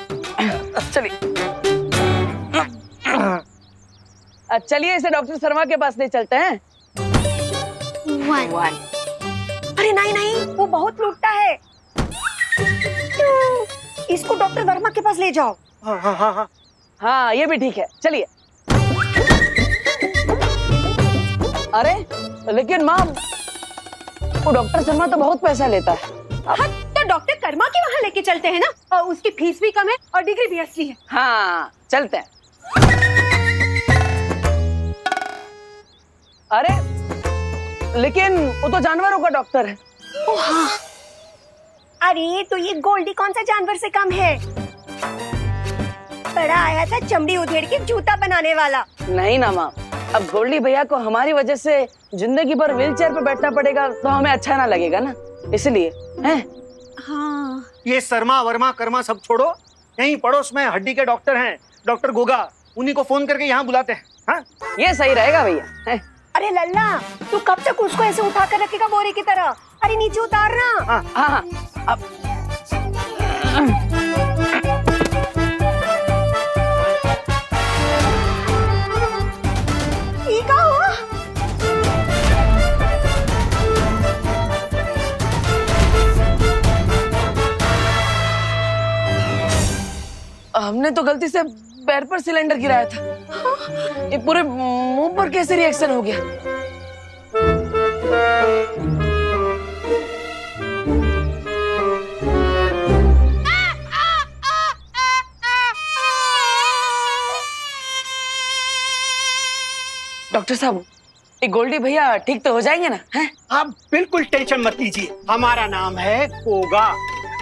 Speaker 1: चलिए। चलिए इसे डॉक्टर शर्मा के पास ले चलते हैं।
Speaker 6: अरे नहीं नहीं, वो बहुत लूटता है। इसको डॉक्टर वर्मा के पास ले जाओ।
Speaker 3: हाँ हाँ हाँ हाँ,
Speaker 1: हाँ ये भी ठीक है, चलिए। अरे लेकिन माँ, वो डॉक्टर शर्मा तो बहुत पैसा लेता है।
Speaker 6: हाँ, तो डॉक्टर कर्मा के वहाँ लेके चलते हैं ना, और उसकी फीस भी कम है और डिग्री भी असली है।
Speaker 1: हाँ चलते हैं। अरे लेकिन वो तो जानवरों का डॉक्टर है।
Speaker 6: ओ हाँ, अरे तो ये गोल्डी कौन सा जानवर से कम है? बड़ा आया था चमड़ी उधेड़ के जूता बनाने वाला।
Speaker 1: नहीं ना माँ, अब गोल्डी भैया को हमारी वजह से जिंदगी भर व्हील चेयर पे बैठना पड़ेगा, तो हमें अच्छा ना लगेगा ना, इसलिए हैं।
Speaker 6: हाँ,
Speaker 3: ये शर्मा वर्मा कर्मा सब छोड़ो, यहीं पड़ोस में हड्डी के डॉक्टर हैं, डॉक्टर गोगा, उन्हीं को फोन करके यहाँ बुलाते हैं। हाँ?
Speaker 1: ये सही रहेगा भैया।
Speaker 6: अरे लल्ला, तू कब तक उसको ऐसे उठा कर रखेगा बोरे की तरह? अरे नीचे उतारना।
Speaker 1: हाँ हाँ, अब
Speaker 6: ठीक हुआ।
Speaker 1: हमने तो गलती से पैर पर सिलेंडर गिराया था। ये पूरे मुंह पर कैसे रिएक्शन हो गया? डॉक्टर साहब, ये गोल्डी भैया ठीक तो हो जाएंगे ना? हैं?
Speaker 3: आप बिल्कुल टेंशन मत लीजिए। हमारा नाम है गोगा,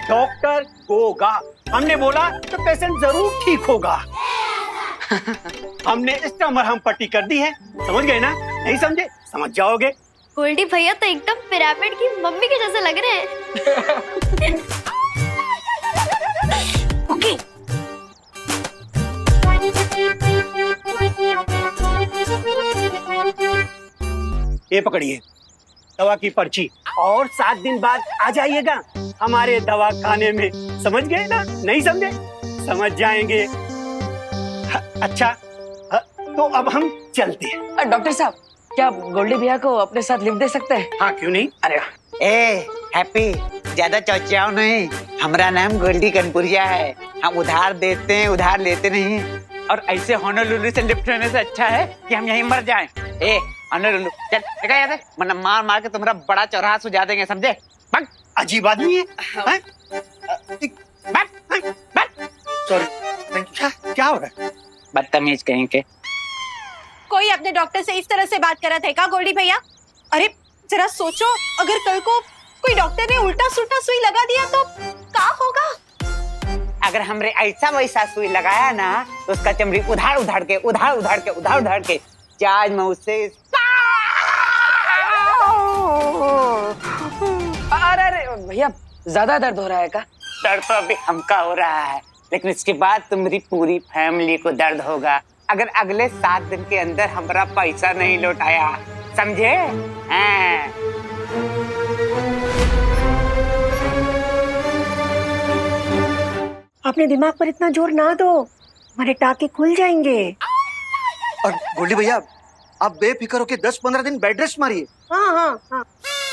Speaker 3: डॉक्टर गोगा। हमने बोला तो पेशेंट जरूर ठीक होगा। हमने इसका मरहम पट्टी कर दी है, समझ गए ना? नहीं समझे? समझ जाओगे।
Speaker 14: गोल्डी भैया तो एकदम पिरामिड की मम्मी के जैसे लग रहे हैं।
Speaker 3: ओके। ये पकड़िए दवा की पर्ची, और 7 दिन बाद आ जाइएगा हमारे दवा खाने में। समझ गए ना? नहीं समझे? समझ जाएंगे। अच्छा, तो अब हम चलते हैं।
Speaker 1: डॉक्टर साहब, क्या आप गोल्डी भैया को अपने साथ लिफ्ट दे सकते हैं?
Speaker 3: हाँ, क्यों नहीं?
Speaker 1: अरे
Speaker 16: ए हैप्पी, ज्यादा चौचाओ नहीं। हमारा नाम गोल्डी कनपुरिया है। हम उधार देते हैं, उधार लेते नहीं। और ऐसे होनोलुलु से लिफ्ट होने से अच्छा है कि हम यहीं मर जाएं। ए होनोलुलु, चल देखा याद है, वरना मार मार के तुम्हारा बड़ा चौराहा सुझा देंगे, समझे? भाग।
Speaker 3: अजीब आदमी है। सॉरी, क्या हो रहा है?
Speaker 16: बदतमीज कहीं के।
Speaker 6: कोई अपने डॉक्टर से इस तरह से बात कर रहा था क्या गोल्डी भैया? अरे जरा सोचो, अगर कल को कोई डॉक्टर ने उल्टा सुल्टा सुई लगा दिया तो क्या होगा?
Speaker 16: अगर हमरे ऐसा वैसा सुई लगाया ना तो उसका चमड़ी उधार उधार के चार्ज में उससे।
Speaker 1: अरे भैया, ज्यादा दर्द हो रहा है क्या?
Speaker 16: दर्द तो अभी हमका हो रहा है, लेकिन इसके बाद तुम्हारी पूरी फैमिली को दर्द होगा अगर अगले 7 दिन के अंदर हमारा पैसा नहीं लौटाया, समझे?
Speaker 6: अपने दिमाग पर इतना जोर ना दो, हमारे टाके खुल जाएंगे।
Speaker 3: और गोल्डी भैया, आप बेफिक्र होके 10-15 दिन बेड रेस्ट मारिए।
Speaker 6: हाँ।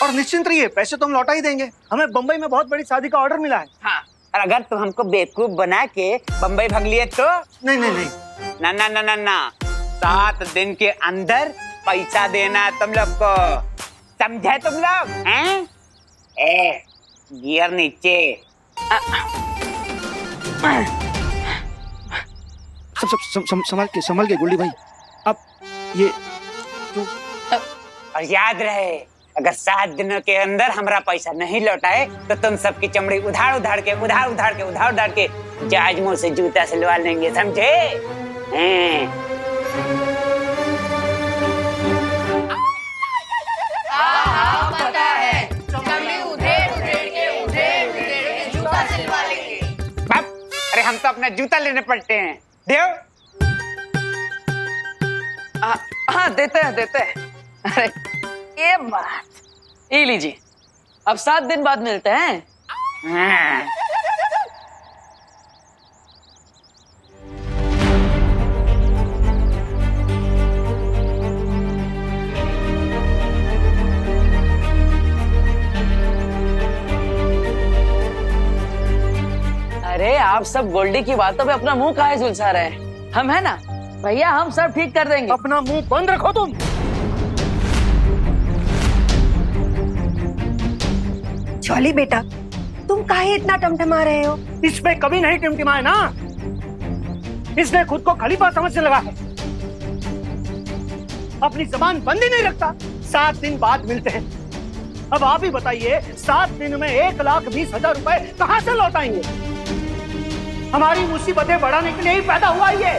Speaker 3: और निश्चिंत रहिए, पैसे तो हम लौटा ही देंगे। हमें बम्बई में बहुत बड़ी शादी का ऑर्डर मिला है।
Speaker 16: हाँ, और अगर तुम हमको बेवकूफ बना के बम्बई भाग लिए तो?
Speaker 3: नहीं।
Speaker 16: ना 7 दिन के अंदर पैसा देना तुम लोग को, समझे तुम लोग? हैं? ए गियर नीचे।
Speaker 3: संभाल के गोल्डी भाई। अब ये
Speaker 16: और याद रहे, अगर 7 दिनों के अंदर हमारा पैसा नहीं लौटाए तो तुम सबकी चमड़ी उधार उधार के जहाज मुंह से जूता सिलवा लेंगे, समझे?
Speaker 2: पता है, चमड़ी उधेड़ के जूता सिलवा लेंगे।
Speaker 16: बाप, अरे हम तो अपना जूता लेने पड़ते हैं। देव।
Speaker 1: हाँ, देते हैं। अरे ये बात, ये लीजिए, अब 7 दिन बाद मिलते हैं।
Speaker 16: हाँ।
Speaker 1: अरे आप सब गोल्डी की बातों पे अपना मुंह काहे झुलसा रहे हैं? हम है ना भैया, हम सब ठीक कर देंगे।
Speaker 3: अपना मुंह बंद रखो तुम।
Speaker 6: चौली बेटा, तुम काहे इतना टमटमा रहे हो?
Speaker 3: इसमें कभी नहीं टिमटिमाए ना। इसने खुद को खलीफा समझने लगा है, अपनी जबान बंद ही नहीं रखता। 7 दिन बाद मिलते हैं। अब आप ही बताइए, 7 दिन में 1,20,000 रुपए कहाँ से लौटाएंगे? हमारी मुसीबतें बढ़ाने के लिए ही पैदा हुआ ये।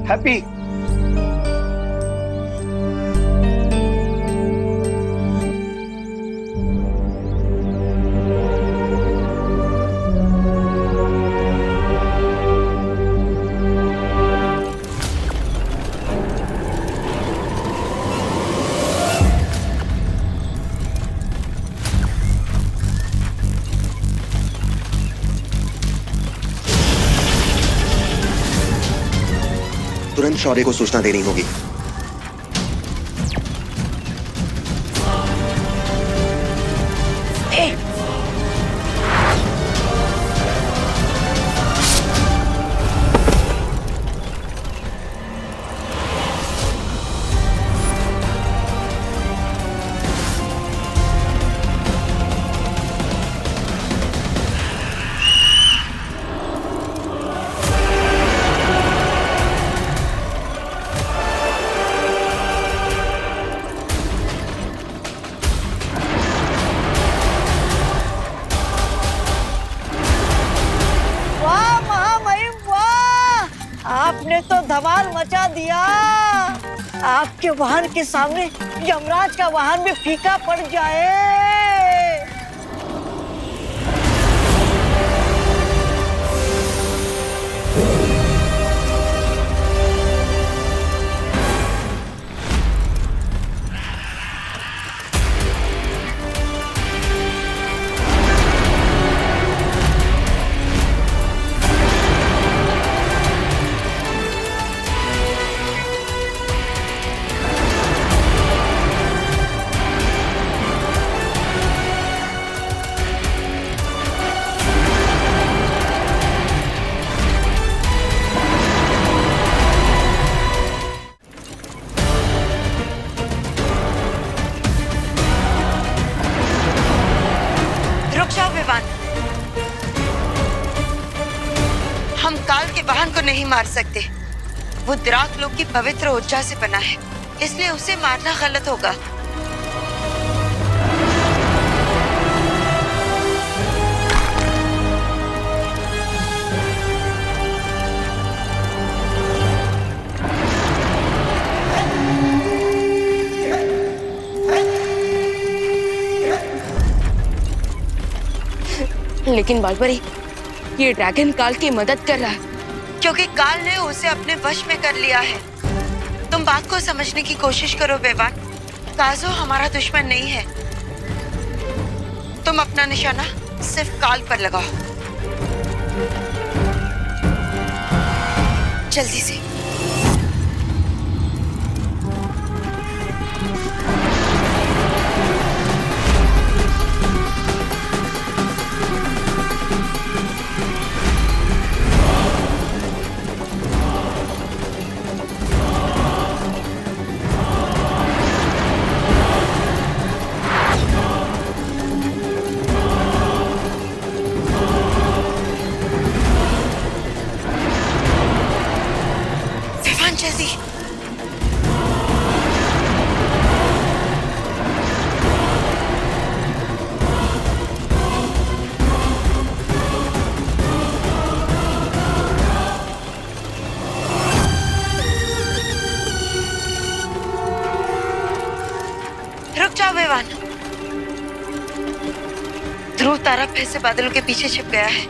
Speaker 3: हैप्पी,
Speaker 17: तुरंत शौर्य को सूचना देनी होगी।
Speaker 9: वाह महामहिम वाह, आपने तो धमाल मचा दिया। आपके वाहन के सामने यमराज का वाहन भी फीका पड़ जाए।
Speaker 15: रुक जाओ विवान, हम काल के वाहन को नहीं मार सकते। वो द्राक लोक की पवित्र ऊर्जा से बना है, इसलिए उसे मारना गलत होगा।
Speaker 1: लेकिन बालपरी, ये ड्रैगन काल की मदद कर रहा है।
Speaker 15: क्योंकि काल ने उसे अपने वश में कर लिया है। तुम बात को समझने की कोशिश करो बेवान। काजो हमारा दुश्मन नहीं है। तुम अपना निशाना सिर्फ काल पर लगाओ, जल्दी से। जल्दी। रुक जाओ विवान, ध्रुव तारा फिर से बादलों के पीछे छिप गया है।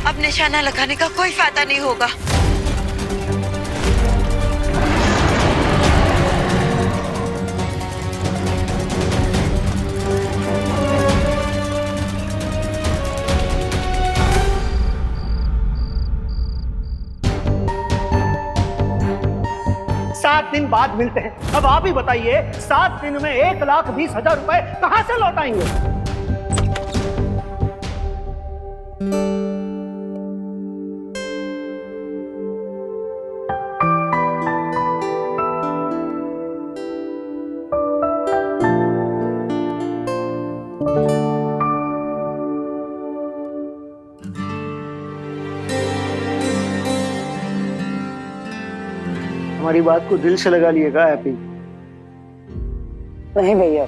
Speaker 15: अब निशाना लगाने का कोई फायदा नहीं होगा।
Speaker 3: सात दिन बाद मिलते हैं। अब आप ही बताइए, 7 दिन में 1,20,000 रुपए कहां से लौटाएंगे? हमारी बात को दिल से लगा लिएगा हैप्पी।
Speaker 1: नहीं भैया,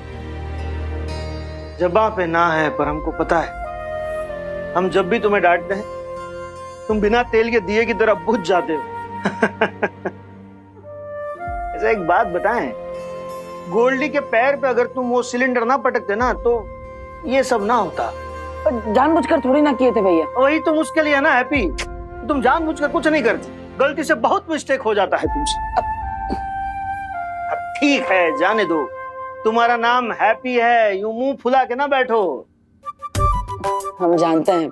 Speaker 3: जबां पे ना है, पर हमको पता है हम जब भी तुम्हें डांटते हैं तुम बिना तेल के दिए की तरह बुझ जाते हो। ऐसा एक बात बताएं, गोल्डी के पैर पे अगर तुम वो सिलेंडर ना पटकते ना तो ये सब ना होता।
Speaker 1: जानबूझकर थोड़ी ना किए थे भैया।
Speaker 3: वही तो मुश्किल है ना हैप्पी, तुम जानबूझकर कुछ नहीं करती, गलती से बहुत मिस्टेक हो जाता है तुमसे। अब ठीक है, जाने दो। तुम्हारा नाम हैप्पी है, यूं मुंह फुला के ना बैठो।
Speaker 1: हम जानते हैं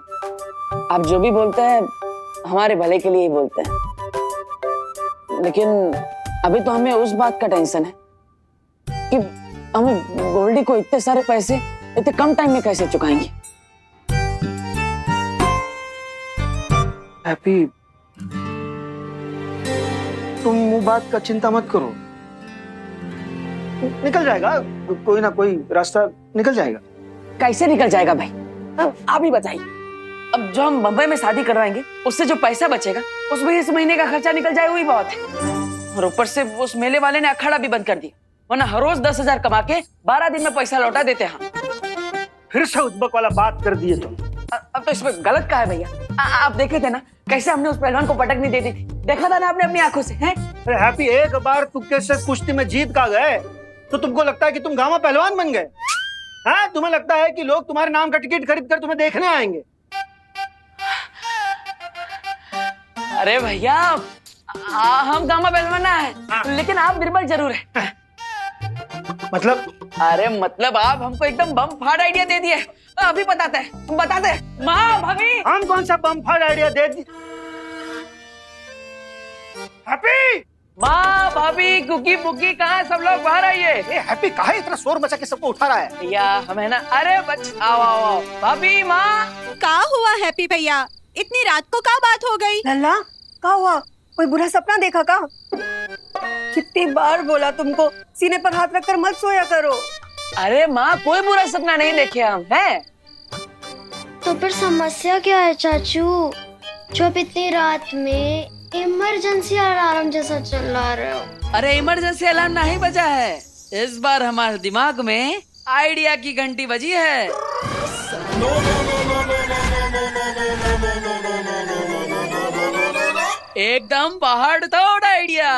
Speaker 1: आप जो भी बोलते हैं हमारे भले के लिए ही बोलते हैं। लेकिन अभी तो हमें उस बात का टेंशन है कि हम गोल्डी को इतने सारे पैसे इतने कम टाइम में कैसे चुकाएंगे।
Speaker 3: हैप्पी, तुम वो बात का चिंता मत करो, निकल जाएगा, कोई ना कोई रास्ता निकल जाएगा।
Speaker 1: कैसे निकल जाएगा भाई, आप ही बताइए। अब जो हम बम्बई में शादी करवाएंगे उससे जो पैसा बचेगा उसमें इस महीने का खर्चा निकल जाए, वही बहुत है। और ऊपर से उस मेले वाले ने अखाड़ा भी बंद कर दिया, वरना हर रोज 10,000 कमा के 12 दिन में पैसा लौटा देते हैं।
Speaker 3: फिर से उद्बक वाला बात कर दिए तुम।
Speaker 1: अब तो इसमें गलत क्या है भैया? आप देखे थे ना कैसे हमने उस पहलवान को पटक नहीं दे दी थी, देखा था ना आपने अपनी आंखों से। हैं?
Speaker 3: हैप्पी, एक बार तुक्के से कुश्ती में जीत का गए तो तुमको लगता है कि तुम गांव पहलवान बन गए? हाँ, तुम्हें लगता है कि लोग तुम्हारे नाम का टिकट खरीद कर तुम्हें देखने आएंगे?
Speaker 1: अरे भैया, हम गामा पहलवान है, लेकिन आप निर्बल जरूर है।
Speaker 3: मतलब?
Speaker 1: अरे मतलब आप हमको एकदम बम फाड़ आइडिया दे दिए। अभी बताते हैं। माँ, भाभी,
Speaker 3: हम कौन सा बम फाड़ आइडिया दे दिए? हैप्पी,
Speaker 1: माँ, भाभी, कुकी पुकी कहाँ है? सब लोग बाहर आइए।
Speaker 3: हैप्पी कहाँ है? इतना शोर मचा के सबको उठा रहा है।
Speaker 1: भैया हमें ना, अरे आओ। भाभी, माँ,
Speaker 6: क्या हुआ हैप्पी भैया? इतनी रात को क्या बात हो गई? लल्ला, क्या हुआ? कोई बुरा सपना देखा का? कितनी बार बोला तुमको सीने पर हाथ रखकर मत सोया करो।
Speaker 1: अरे माँ, कोई बुरा सपना नहीं देखे हम, हैं?
Speaker 14: तो फिर समस्या क्या है चाचू, जो अब इतनी रात में इमरजेंसी अलार्म जैसा चिल्ला रहे हो?
Speaker 13: अरे इमरजेंसी अलार्म नहीं बजा है, इस बार हमारे दिमाग में आइडिया की घंटी बजी है। एकदम पहाड़ तोड़ आइडिया।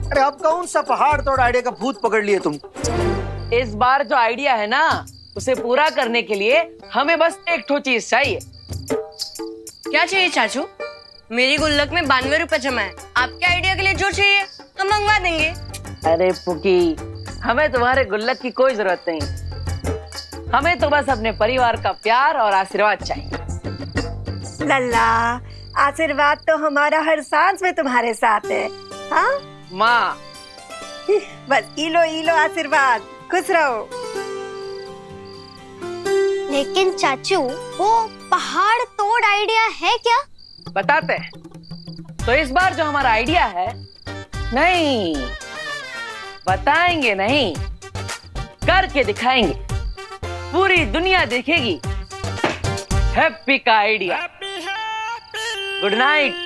Speaker 3: अरे अब कौन सा पहाड़ तोड़ आइडिया का भूत पकड़ लिए तुम?
Speaker 1: इस बार जो आइडिया है ना, उसे पूरा करने के लिए हमें बस एक ठो चीज चाहिए।
Speaker 17: क्या चाहिए चाचू? मेरी गुल्लक में 92 रुपए जमा है, आपके आइडिया के लिए जो चाहिए हम मंगवा देंगे।
Speaker 1: अरे पुकी, हमें तुम्हारे गुल्लक की कोई जरूरत नहीं, हमें तो बस अपने परिवार का प्यार और आशीर्वाद चाहिए।
Speaker 6: लल्ला, आशीर्वाद तो हमारा हर सांस में तुम्हारे साथ है। हाँ
Speaker 1: माँ,
Speaker 6: बस इलो आशीर्वाद, खुश रहो।
Speaker 14: लेकिन चाचू, वो पहाड़ तोड़ आइडिया है क्या?
Speaker 1: बताते हैं। तो इस बार जो हमारा आइडिया है, नहीं बताएंगे नहीं, करके दिखाएंगे, पूरी दुनिया देखेगी हैप्पी का आइडिया। Good night.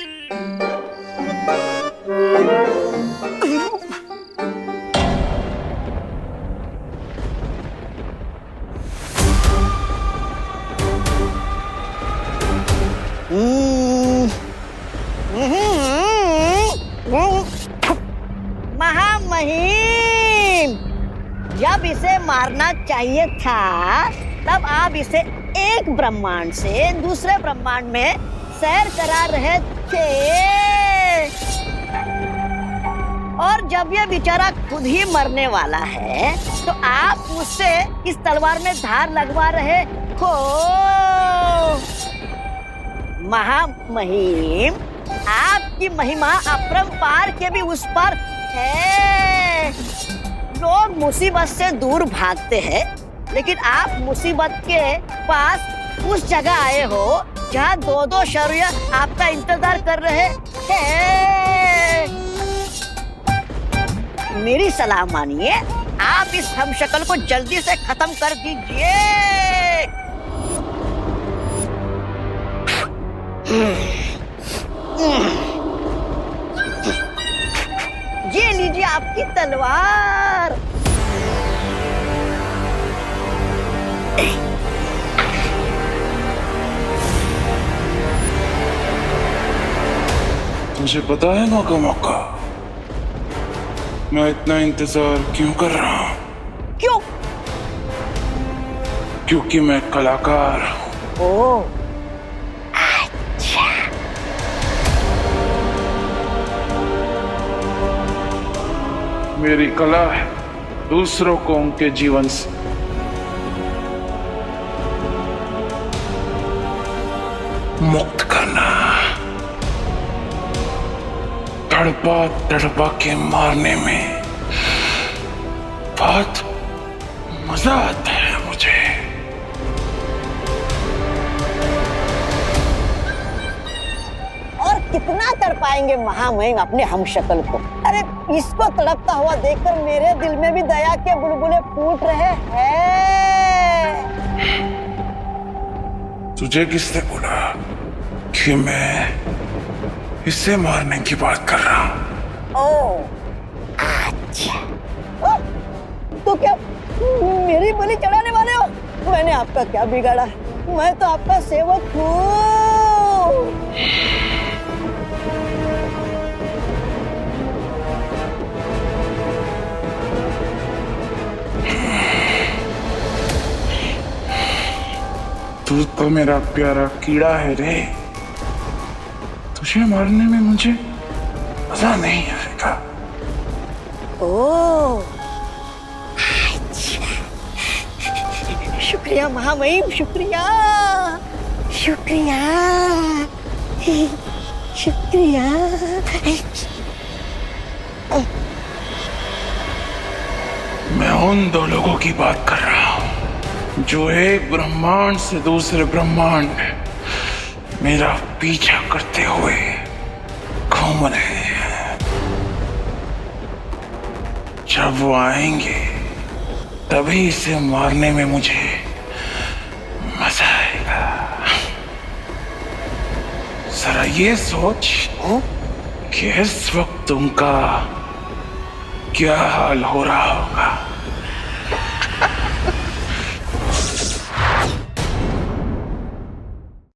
Speaker 9: महामहिम, जब इसे मारना चाहिए था तब आप इसे एक ब्रह्मांड से दूसरे ब्रह्मांड में सैर करा रहे थे, और जब ये बेचारा खुद ही मरने वाला है तो आप मुझसे इस तलवार में धार लगवा रहे हो। महामहिम, आपकी महिमा अपरंपार के भी उस पर है। लोग मुसीबत से दूर भागते हैं, लेकिन आप मुसीबत के पास उस जगह आए हो जहाँ 2-2 शौर्य आपका इंतजार कर रहे हैं। मेरी सलाह मानिए, आप इस हमशक्ल को जल्दी से खत्म कर दीजिए। ये लीजिए आपकी तलवार।
Speaker 10: तुझे पता है मौका मौका मैं इतना इंतजार क्यों कर रहा हूँ?
Speaker 9: क्यों?
Speaker 10: क्योंकि मैं कलाकार हूँ।
Speaker 9: ओह,
Speaker 10: मेरी कला है दूसरों को उनके जीवन से मुक्त करना। तड़पा तड़पा के मारने में बहुत मजा आता है मुझे।
Speaker 9: और कितना तड़पाएंगे महामहिम अपने हमशक्ल को। अरे इसको तड़पता हुआ देखकर मेरे दिल में भी दया के बुलबुले फूट रहे हैं।
Speaker 10: तुझे किसने बोला कि मैं इसे मारने की बात कर रहा हूँ?
Speaker 9: ओ, अच्छा। तो क्या मेरी बलि चढ़ाने वाले हो? मैंने आपका क्या बिगाड़ा? मैं तो आपका सेवक हूँ।
Speaker 10: तू तो मेरा प्यारा कीड़ा है रे। तुझे मारने में मुझे मजा नहीं आएगा।
Speaker 9: ओ, शुक्रिया महामहिम, शुक्रिया शुक्रिया शुक्रिया।
Speaker 10: मैं उन दो लोगों की बात कर रहा हूं जो एक ब्रह्मांड से दूसरे ब्रह्मांड मेरा पीछा करते हुए घूम रहे हैं। जब वो आएंगे तभी इसे मारने में मुझे मजा आएगा। जरा ये सोच कि इस वक्त उनका क्या हाल हो रहा होगा।